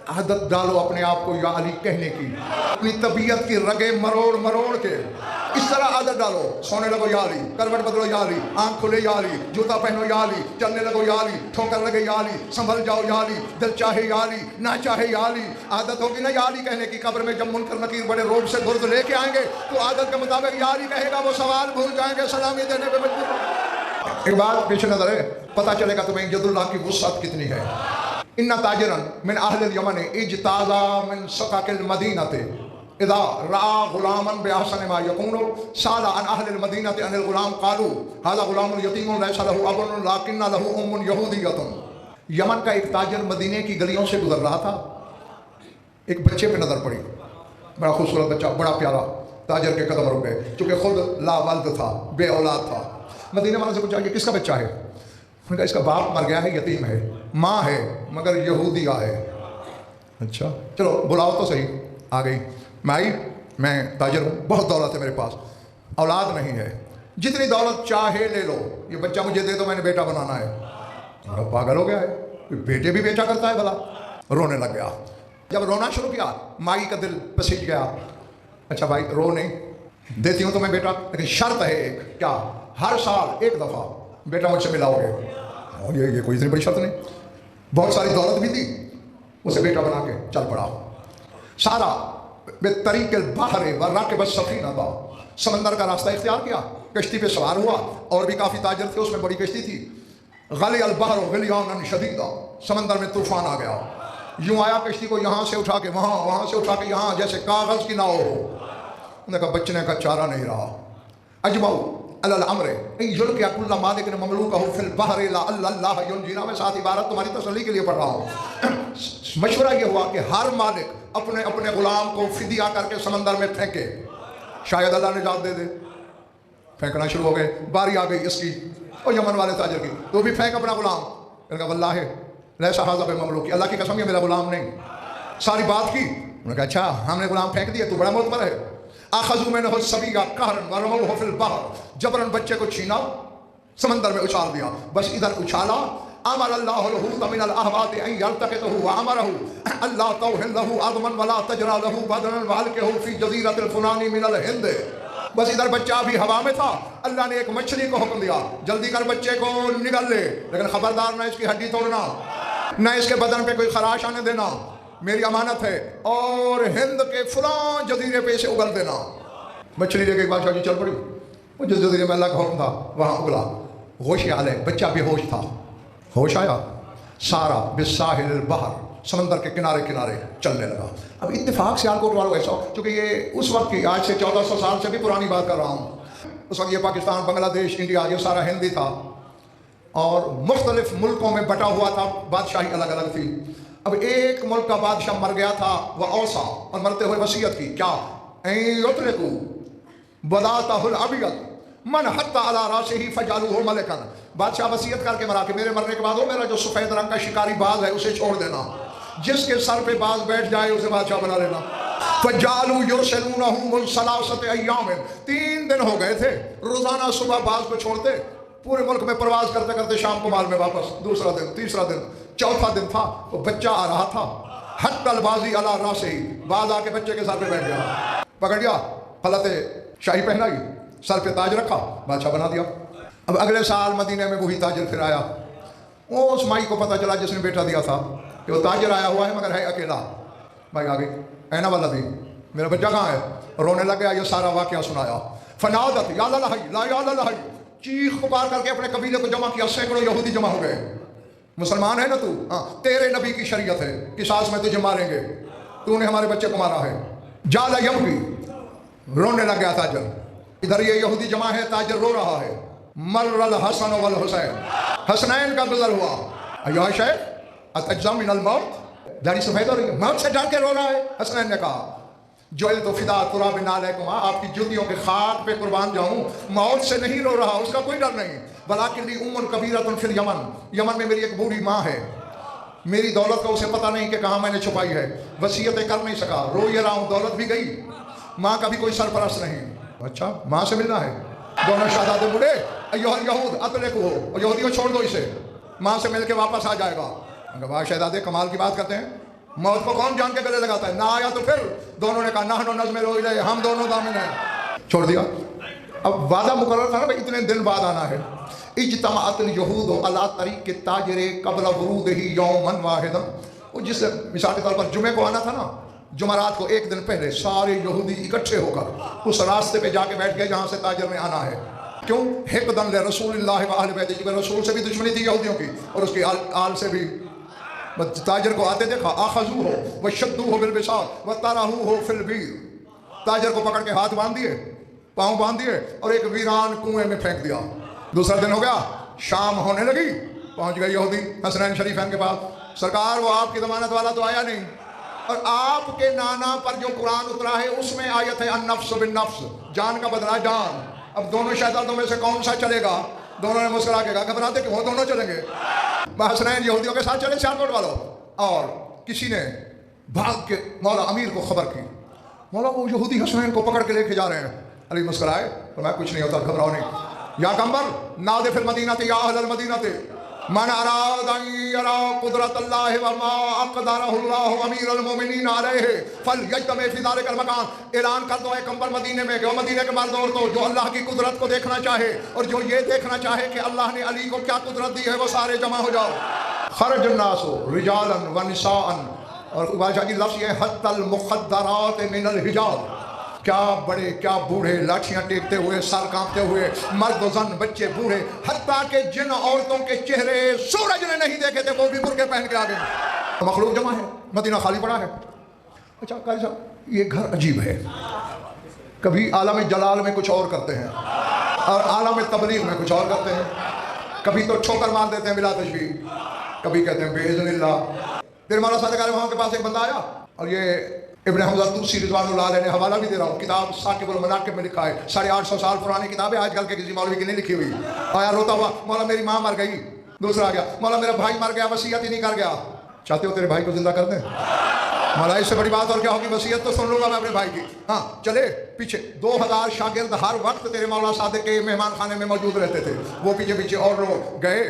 عادت ڈالو اپنے آپ کو یا علی کہنے کی، اپنی طبیعت کی رگیں مروڑ مروڑ کے اس طرح عادت ڈالو، سونے لگو یا علی، کروٹ بدلو یا علی، آنکھ کھلے یا علی، جوتا پہنو یا علی، چلنے لگو یا علی، ٹھوکر لگے یا علی، سنبھل جاؤ یا علی، دل چاہے یا علی، نہ چاہے یا علی۔ عادت ہوگی نا یا علی کہنے کی، قبر میں جب منکر نکیر بڑے روڈ سے گرد لے کے آئیں گے تو عادت کے مطابق یا علی کہے گا، وہ سوال بھول جائیں گے، سلامی دینے پہ مجبور۔ ایک بات پیش نظر ہے، پتہ چلے گا تمہیں ید اللہ کی وسعت کتنی ہے۔ ان تاجرا من اہل الیمن اجتاز من سقاق المدینہ اذا رأى غلاما بأحسن ما يكون سأل عن اہل المدینہ عن الغلام قالوا هذا غلام یتیم ليس له اب لكن له ام یہودیۃ۔ یمن کا ایک تاجر مدینے کی گلیوں سے گزر رہا تھا، ایک بچے پہ نظر پڑی، بڑا خوبصورت بچہ، بڑا پیارا، تاجر کے قدم رک گئے، چونکہ خود لا والد تھا، بے اولاد تھا۔ مدینے والوں سے پوچھا یہ کس کا بچہ ہے؟ انہوں نے کہا اس کا باپ مر گیا ہے، یتیم ہے، ماں ہے مگر یہودیہ ہے۔ اچھا چلو بلاؤ تو صحیح۔ آ گئی، میں آئی، میں تاجر ہوں، بہت دولت ہے میرے پاس، اولاد نہیں ہے، جتنی دولت چاہے لے لو، یہ بچہ مجھے دے دو، میں نے بیٹا بنانا ہے۔ پاگل ہو گیا ہے، کوئی بیٹے بھی بیچا کرتا ہے بھلا؟ رونے لگ گیا۔ جب رونا شروع کیا مائی کا دل پسیج گیا۔ اچھا بھائی رو نہیں، دیتی ہوں تمہیں بیٹا، لیکن شرط ہے ایک، کیا؟ ہر سال ایک دفعہ بیٹا مجھ سے ملاؤ گے۔ اور یہ کوئی اتنی بڑی شرط نہیں، بہت ساری دولت بھی دی، اسے بیٹا بنا کے چل پڑا۔ سارا بطریق البحر وراکب السفینہ تھا، سمندر کا راستہ اختیار کیا، کشتی پہ سوار ہوا، اور بھی کافی تاجر تھے، اس میں بڑی کشتی تھی۔ غلی البحر غلیانا شدیدا، سمندر میں طوفان آ گیا، یوں آیا کشتی کو یہاں سے اٹھا کے وہاں، وہاں سے اٹھا کے یہاں، جیسے کاغذ کی ناؤ ہو۔ انہوں نے کہا بچنے کا چارہ نہیں رہا۔ اجمعوا علی الامر ان یلقی کل مالک مملوکہ فی البحر الا اللہ ینجینا۔ میں ساتھ عبارت تمہاری تسلی کے لیے پڑھ رہا ہوں۔ مشورہ یہ ہوا کہ ہر مالک اپنے اپنے غلام کو فدیہ کر کے سمندر میں پھینکے، شاید اللہ نجات دے دے۔ پھینکنا شروع ہو گئے، باری آ گئی اس کی اور یمن والے تاجر کی، تو بھی پھینک اپنا غلام۔ انہوں نے کہا واللہ لیسا ھذا بمملوک، اللہ کی قسم یہ میرا غلام نہیں۔ ساری بات کی، انہوں نے کہا اچھا ہم نے غلام پھینک دیا، تو بڑا معتبر ہے۔ اخذوا منہ الصبی قہرا ورموہ فی البحر، جبرن بچے کو چھینا، سمندر میں اچھال دیا، بس ادھر اچھالا۔ امر اللہ الحوت من الاحوات ان یلتقطہ وامرہ اللہ توہن لہ عظما ولا تجرا لہ بدنا والقہ فی جزیرۃ الفلانی من الہند۔ بس ادھر بچہ بھی ہوا میں تھا، اللہ نے ایک مچھلی کو حکم دیا جلدی کر بچے کو نگل لے، لیکن خبردار نہ اس کی ہڈی توڑنا، نہ اس کے بدن پہ کوئی خراش آنے دینا، میری امانت ہے، اور ہند کے فلاں جزیرے پہ اسے اگل دینا۔ مچھلی لے کے بادشاہ جی چل پڑی، وہ جس جزیرے میں اللہ کا حکم تھا وہاں اگلا۔ ہوش علیہ، بچہ بے ہوش تھا، ہوش آیا، سارا بساحل البحر، سمندر کے کنارے کنارے چلنے لگا۔ اب اتفاق سے سیالکوٹ والوں ایسا، چونکہ یہ اس وقت کی، آج سے 1400 سال سے بھی پرانی بات کر رہا ہوں، اس وقت یہ پاکستان، بنگلہ دیش، انڈیا، یہ سارا ہندی تھا، اور مختلف ملکوں میں بٹا ہوا تھا، بادشاہی الگ الگ تھی۔ اب ایک ملک کا بادشاہ مر گیا تھا، وہ اوصا، اور مرتے ہوئے وصیت کی، کیا؟ این یطلقوا بضاعتہ الابیض من حط علی راسہ فجعلوہ ملکا۔ بادشاہ وصیت کر کے مرا کہ میرے مرنے کے بعد وہ میرا جو سفید رنگ کا شکاری باز ہے اسے چھوڑ دینا، جس کے سر پہ باز بیٹھ جائے اسے بادشاہ بنا لینا۔ فجعلوا یرسلونہ ثلاثۃ ایام، 3 دن ہو گئے تھے، روزانہ صبح باز کو چھوڑتے، پورے ملک میں پرواز کرتے کرتے شام کو مال میں واپس، دوسرا دن، تیسرا دن، چوتھا دن تھا، وہ بچہ آ رہا تھا، حتی البازی علی راسہ، باز آ کے بچے کے سر پہ بیٹھ گیا، پکڑ گیا، خلعت شاہی پہنائی، سر پہ تاج رکھا، بادشاہ بنا دیا۔ اب اگلے سال مدینے میں وہی تاجر پھر آیا، وہ اس مائی کو پتہ چلا جس نے بیٹا دیا تھا کہ وہ تاجر آیا ہوا ہے مگر ہے اکیلا۔ بھائی آگے اینا والا بھی، میرا بچہ کہاں ہے؟ رونے لگ گیا، یہ سارا واقعہ سنایا۔ فنادت یا للہی لا یا للہی، چیخ پکار کر کے اپنے قبیلے کو جمع کیا، سینکڑوں یہودی جمع ہو گئے۔ مسلمان ہے نا تو؟ ہاں، تیرے نبی کی شریعت ہے، قصاص میں تجھے ماریں گے، تو نے ہمارے بچے کو مارا ہے۔ جال یبکی، رونے لگ گیا تاجر، ادھر یہ یہودی جمع ہے، تاجر رو رہا ہے۔ مر الحسن والحسین، حسنین کا گزر ہوا۔ ایھا شیخ اتجزع من الموت، داڑھی سفید ہو رہی ہے، موت سے ڈر کے رو رہا ہے۔ حسنین نے کہا جعلت فداء تراب نعلیکما، آپ کی جوتیوں کے خاک پہ قربان جاؤں، موت سے نہیں رو رہا، اس کا کوئی ڈر نہیں۔ ولکن لی ام کبیرۃ فی الیمن، یمن میں میری ایک بوڑھی ماں ہے، میری دولت کا اسے پتہ نہیں کہ کہاں میں نے چھپائی ہے، وصیتیں کر نہیں سکا، رو یہ رہا ہوں، دولت بھی گئی، ماں کا بھی کوئی سرپرست نہیں۔ اچھا ماں سے ملنا ہے؟ دونوں شہزادے بڑھے، ایھا الیہود اطلقوہ، اور یہودیوں چھوڑ دو اسے، ماں سے مل کے واپس آ جائے گا۔ واہ شہزادے کمال کی بات کرتے ہیں، मौत को कौन जान के गले लगाता है? ना आया तो फिर दोनों ने कहा नाहनु नज़्मिलु इलैहि, हम दोनों दामिन हैं, छोड़ दिया। अब वादा मुकर्रर था ना भाई इतने दिन बाद आना है। इज्तमाअतल यहूद अला तरीक़ ताजिर क़ब्ल वुरूदिही यौमन वाहिदन, वो जिस मिसाल के तौर पर जुमे को आना था ना, जुमरात को एक दिन पहले सारे यहूदी इकट्ठे होकर उस रास्ते पे जाके बैठ गए जहाँ से ताजिर में आना है। क्यों? हिक़दन ले रसूलिल्लाह व अहले बैत, रसूल से भी दुश्मनी थी यहूदियों की और उसकी आल से भी। ताजिर को आते देखा, आखजू हो व शद्दू हो बिलबिसात व तराहू हो फिल बीर, ताजिर को पकड़ के हाथ बांध दिए, पाँव बांध दिए और एक वीरान कुएं में फेंक दिया। दूसरा दिन हो गया, शाम होने लगी, पहुंच गए यहूदी हसनैन शरीफैन के पास। सरकार वो आपकी जमानत वाला तो आया नहीं, और आपके नाना पर जो कुरान उतरा है उसमें आयत है अन्नफ्स बिन्नफ्स, जान का बदला जान। अब दोनों शैतानों में से कौन सा चलेगा? दोनों ने मुस्कुरा के कहा घबराते क्यों, दोनों चलेंगे। हसनैन यहूदियों के साथ चले सियालकोट वालों, और किसी ने भाग के मौला अमीर को खबर की, मौला वो यहूदी हसनैन को पकड़ के लेके जा रहे हैं। अली मुस्कुराए तो मैं कुछ नहीं होता, घबराओ नहीं। या कम्बर नादे फिल मदीनते या अहलल मदीनते मन अराद अन यरा कुदरतल्लाह व मा अक़दरहुल्लाहु अमीरुल मोमिनीन अलैहि फलयज्तमे फी ज़ालिकल मकान। ऐलान कर दो ए कम्बर मदीने में, कि मदीने के मर्द औरतों जो अल्लाह की कुदरत को देखना चाहे और जो ये देखना चाहे कि अल्लाह ने अली को क्या कुदरत दी है, वो सारे जमा हो जाओ। खरज अन्नासु रिजालन व निसाअन, और बादशाह जी लफ्ज़ ये हत्तल मुख़द्दरात मिनल हिजाब, क्या बड़े क्या बूढ़े लाठियां टेकते हुए, सर कांपते हुए, मर्द जन बच्चे बूढ़े, हत्ता के जिन औरतों के चेहरे सूरज ने नहीं देखे थे वो भी बुर्के पहन के आ गए। मखलूक जमा है, मदीना खाली पड़ा है। अच्छा कारी साहब ये घर अजीब है, कभी आलम जलाल में कुछ और करते हैं और आलम तबलीग में कुछ और करते हैं, कभी तो ठोकर मार देते हैं बिला तशबीह, कभी कहते हैं बेइज़्निल्लाह। फिर मौला सादिक अलैहि वहाँ के पास एक बंदा आया, और ये इब्न हमज़ा तूसी रिज़वानुल्लाह अलैह ने हवाला भी दे रहा हूँ, किताब साकिबुल मनाकिब में लिखा है, 850 साल पुरानी किताब है, आजकल के किसी मौलवी की नहीं लिखी हुई। आया रोता हुआ, मौला मेरी माँ मर गई। दूसरा आ गया, मौला मेरा भाई मर गया, वसीयत ही नहीं कर गया। चाहते हो तेरे भाई को जिंदा कर दें? मौला इससे बड़ी बात और क्या होगी, वसीयत तो सुन लूंगा मैं अपने भाई की। हाँ चले पीछे 2000 शागिर्द हर वक्त तेरे मौला सादिक के मेहमान खाने में मौजूद रहते थे, वो पीछे पीछे और लोग गए।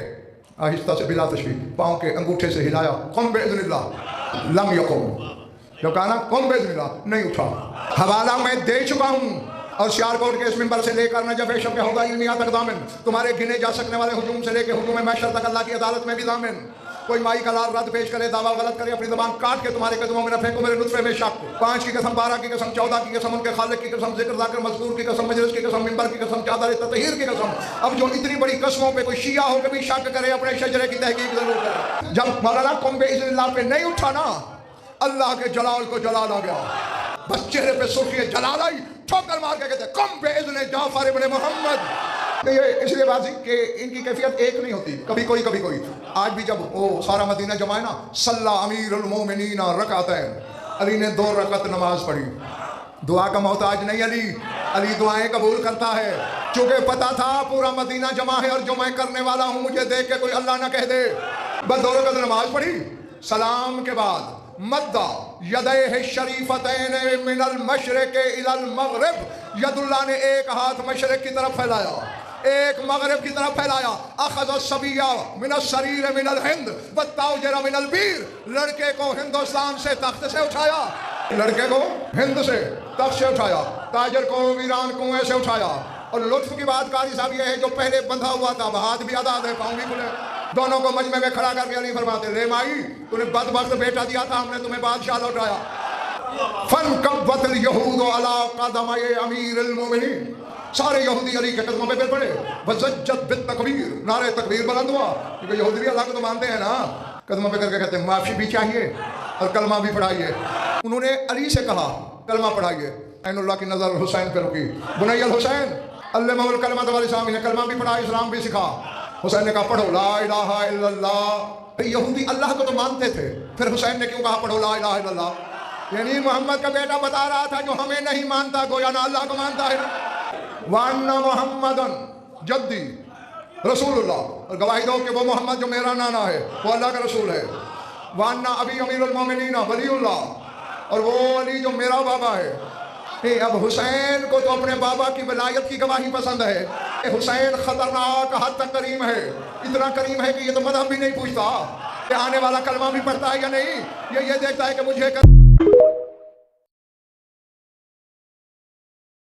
आहिस्ता से बिला तशबीह पाँव के अंगूठे से हिलाया, कुम बिइज़्निल्लाह, लम यकुम, जो कहा ना कुम बिइज़्निल्लाह, नहीं उठा। हवाला मैं दे चुका हूँ, और सियालकोट के इस मिंबर से लेकर नजफ़ शब हौदा इल्मिया तक दामिन, तुम्हारे गिने जा सकने वाले हुजूम से लेकर हुजूम महशर तक अल्लाह की अदालत में भी दामिन। कोई माई का लाल रद्द पेश करे, दावा गलत करे, अपनी ज़बान काट के तुम्हारे कदमों में न फेंको मेरे नुत्फ़े में शक। 5 की कसम, 12 की कसम, 14 की कसम, उनके खालिक की कसम, ज़िक्र ज़ाकिर मज़कूर की कसम, मजलिस की कसम, मिंबर की कसम, चादर ततहीर की कसम। अब जो इतनी बड़ी कसमों पे कोई शिया हो के भी शक करे, अपने शजरे की तहकीक ज़रूर करे। जब मौलाना कुम बिइज़्निल्लाह पे नहीं उठा ना, अल्लाह के जलाल को जलाल आ गया, बस चेहरे पे सुर्खी जलाल आई, ठोकर मार के कहते कुम बिइज़्नि जाफ़र इब्न मोहम्मद। ये इसलिए बाजी कि इनकी कैफियत एक नहीं होती, कभी कोई कभी कोई। आज भी जब वो सारा मदीना जमा है ना, सल्ला अमीरुल मोमिनीन रकातैन, अली ने 2 रकत नमाज पढ़ी। दुआ का मोहताज नहीं अली, अली दुआएं कबूल करता है। चूंकि पता था पूरा मदीना जमा है और जो मैं करने वाला हूँ मुझे देख के कोई अल्लाह ना कह दे, बस 2 रकत नमाज पढ़ी। सलाम के बाद मद्दा यदैहि शरीफतैन मिनल मशरिक़ इलल मग़रिब, यदुल्लाह ने एक हाथ मशरिक़ की तरफ फैलाया, एक मगरिब की तरफ फैलाया। अखज़ सबिया मिनल शरीर मिनल हिंद वत्ताउजरा मिनल बीर, लड़के को हिंदुस्तान से तख्त से उठाया, लड़के को हिंद से तख्त से उठाया, ताजर को वीरान कुएं से उठाया। और लुत्फ की बात कारी साहब ये है, जो पहले बंधा हुआ था हाथ भी आज़ाद है, पाँव भी खुले, दोनों को मजमे में खड़ा करके अली फरमाते, ले माई तूने बदबख्त बेटा दिया था, हमने तुम्हें बादशाह लौटाया। फन कब्बतल यहूद अला क़दमय अमीरुल मोमिनीन, सारे यहूदी अली के कदमों पे गिर पड़े। वज़ज्जत बित्तकबीर, नारे तकबीर बुलंद हुआ, क्योंकि यहूदी भी अल्लाह को तो मानते हैं ना। कदमों पे करके कहते हैं माफ़ी भी चाहिए और कलमा भी पढ़ाइए। उन्होंने अली से कहा कलमा पढ़ाइए, ऐनुल्लाह की नज़र हुसैन पे रुकी, बुनैयल हुसैन अल्लमहुल कलमत वल इस्लाम, ने कलमा भी पढ़ा, इस्लाम भी सिखा। हुसैन ने कहा पढ़ो ला इलाहा इल्लल्लाह। यहूदी अल्लाह को तो मानते थे, फिर हुसैन ने क्यों कहा पढ़ो ला इलाहा इल्लल्लाह? यानी मोहम्मद का बेटा बता रहा था जो हमें नहीं मानता, गोया ना अल्लाह को मानता है। वान्ना मोहम्मदन जद्दी रसूलुल्लाह, और गवाही दो कि वो मोहम्मद जो मेरा नाना है वो अल्लाह का रसूल है। वान्ना अबी अमीरुल मोमिनीन वलीउल्लाह, और वो अली जो मेरा बाबा है। अब हुसैन को तो अपने बाबा की वलायत की गवाही पसंद है। हुसैन खतरनाक हद तक करीम है, इतना करीम है कि ये तो मजहब भी नहीं पूछता। آنے والا کلمہ بھی پڑھتا ہے یا نہیں، یہ دیکھتا ہے کہ مجھے